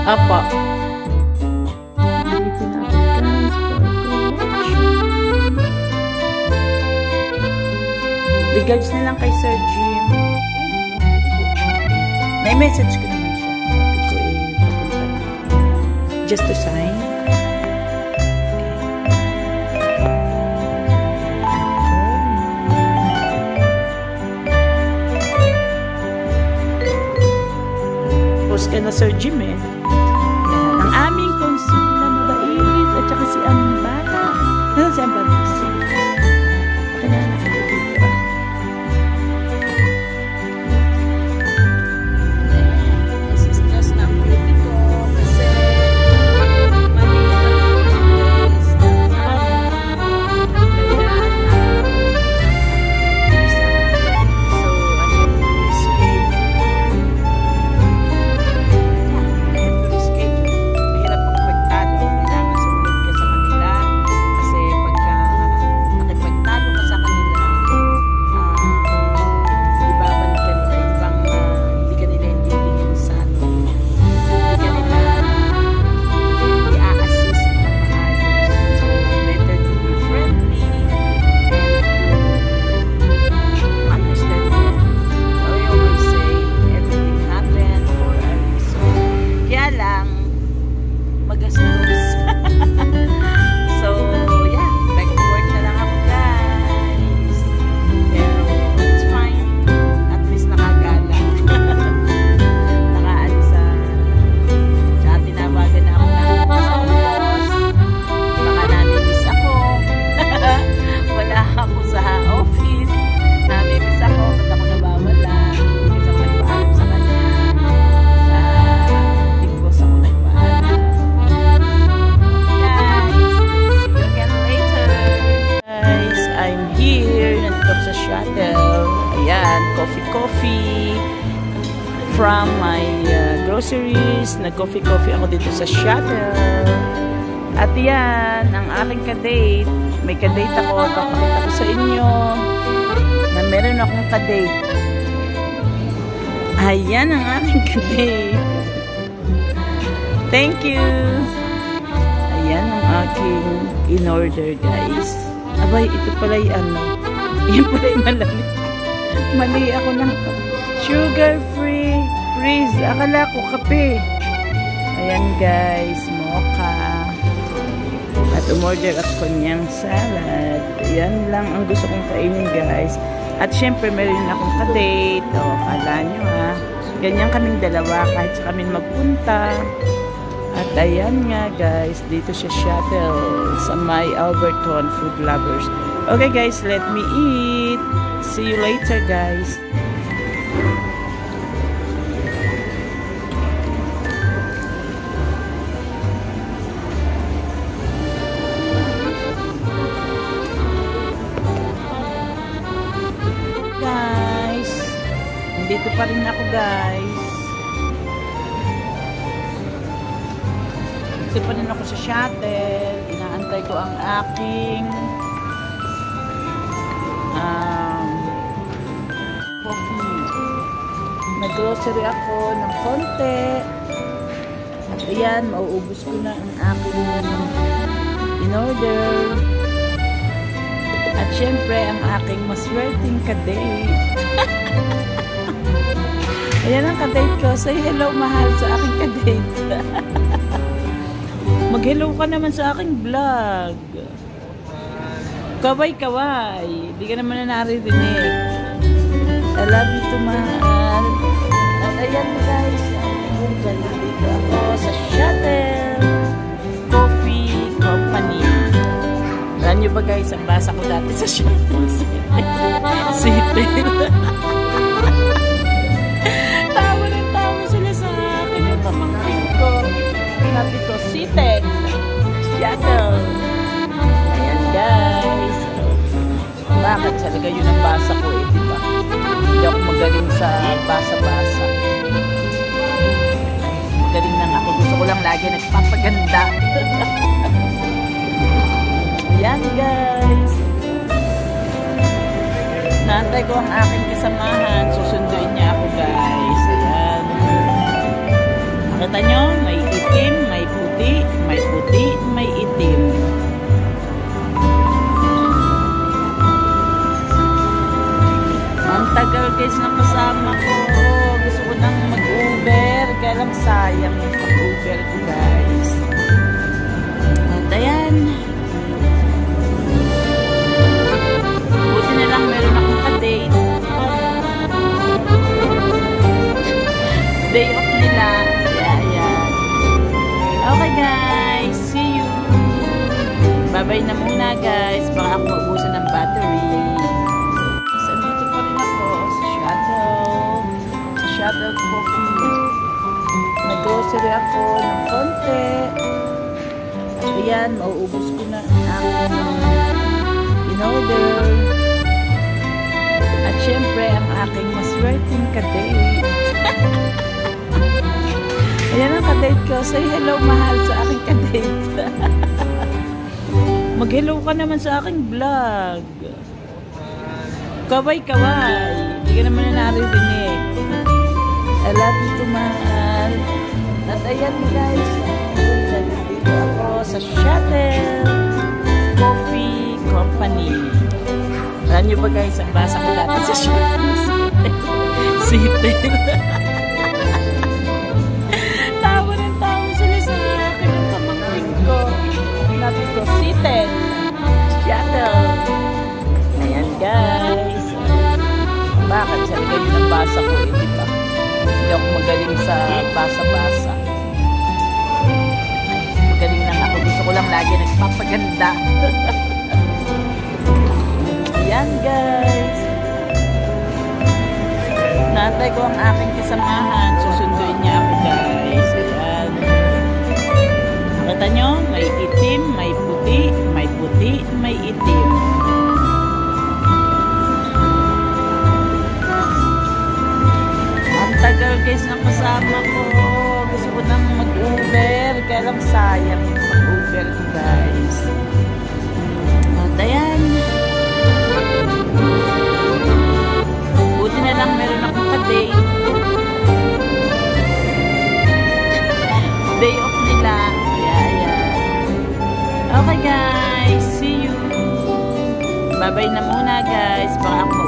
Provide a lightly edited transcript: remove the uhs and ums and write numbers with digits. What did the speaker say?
Apa. Dito na ako guys for collection. Regards na lang kay Sir Jim. May-message ko naman siya. Sabi ko papunta na. Just to sign. Post ka na Sir Jim eh. Yan. Ang aming consul na mabait at saka si Ambata. Ano si Ambata? Pakilala ka dito. This is just na beauty ko kasi mali is coffee from my groceries. Nag-coffee ako dito sa shuttle. At yan, ang aking kadate. May kadate ako. Papakita ko sa inyo na meron akong kadate. Ayan ang aking kadate. Thank you. Ayan ang aking in-order, guys. Abay, ito pala yung ano. Yan pala yung malamig. Mali ako ng sugar-free freeze. Akala ko kape. Ayan, guys. Mocha. At umorder ako niyang salad. Ayan lang ang gusto kong kainin, guys. At syempre, meron akong kadate. O, kala nyo ha. Ganyan kaming dalawa kahit sa kami magpunta. At ayan nga, guys. Dito siya shuttle sa my Alberton Food Lovers. Okay, guys. Let me eat. See you later, guys. Guys, nandito pa rin ako, guys. Nandito pa rin ako sa shuttle. Inaantay ko ang aking coffee. Nag-grocery ako ng konti. At ayan, mauubos ko na ang aking in-order. At syempre, ang aking maswerteng kadate. Ayan ang kadate ko. Say hello, mahal, sa aking kadate. Mag-hello ka naman sa aking vlog. Kaway-kaway. Hindi ka naman na naririnig. I love you too, mahal. At ayan, guys. Dito ako sa Shuttle Coffee Company. Alam nyo ba, guys, ang basa ko dati sa Shuttle City. Tawa na tawa sila sa akin. Yung pamangkin ko. Sabi ko, City. Shuttle. Ayan, guys. Bakit talaga yun ang basa ko eh, diba? Hindi ako magaling sa basa-basa. Magaling lang ako. Gusto ko lang lagi nagpapaganda. Ayan, guys. Naantay ko ang aking kasamahan. Susunduin niya ako, guys. Ayan. Makita nyo? May puti, may itim. Ang tagal guys ng kasama ko. Gusto ko nang mag-Uber. Kaya lang sayang yung pag-Uber ko guys. At ayan. Buti na lang meron akong ka-date. Day off nila. Ayan. Okay guys. See you. Bye-bye na muna guys. Baka ako maubusan ng battery. Shoutout po kung nag-grocery ako ng konti. Ayan, mauubos ko na ang in-order. At syempre, ang aking maswerteng ka-date. Ayan ang ka-date ko. Say hello, mahal, sa aking ka-date. Mag-hello ka naman sa aking vlog. Kaway-kaway. Hindi ka naman na naririnig. I love you too, mahal. At ayan guys, dito ako sa Shuttle Coffee Company. Alam nyo ba guys, ang basa ko dati sa Shuttle Sitter. Tawa ng tawa sila sa akin ng pamangkin ko. Nabi ko, Sitter Shuttle. Ayan guys. Bakit sabi kayo ng basa ko, di ba? Hindi ako magaling sa basa-basa. Magaling lang ako. Gusto ko lang lagi nagpapaganda. Ayan guys. Natay ko ang aking kasamahan. Susunduin niya ako guys. Ayan. Nakita nyo? May itim, may puti, may puti, may itim. Tagal guys ng kasama ko. Gusto ko nang mag-Uber. Kaya lang sayang yung mag-Uber ko guys. At ayan. Buti na lang meron akong ka-date. Day off nila. Ayan. Okay guys. See you. Bye-bye na muna guys. Baka ako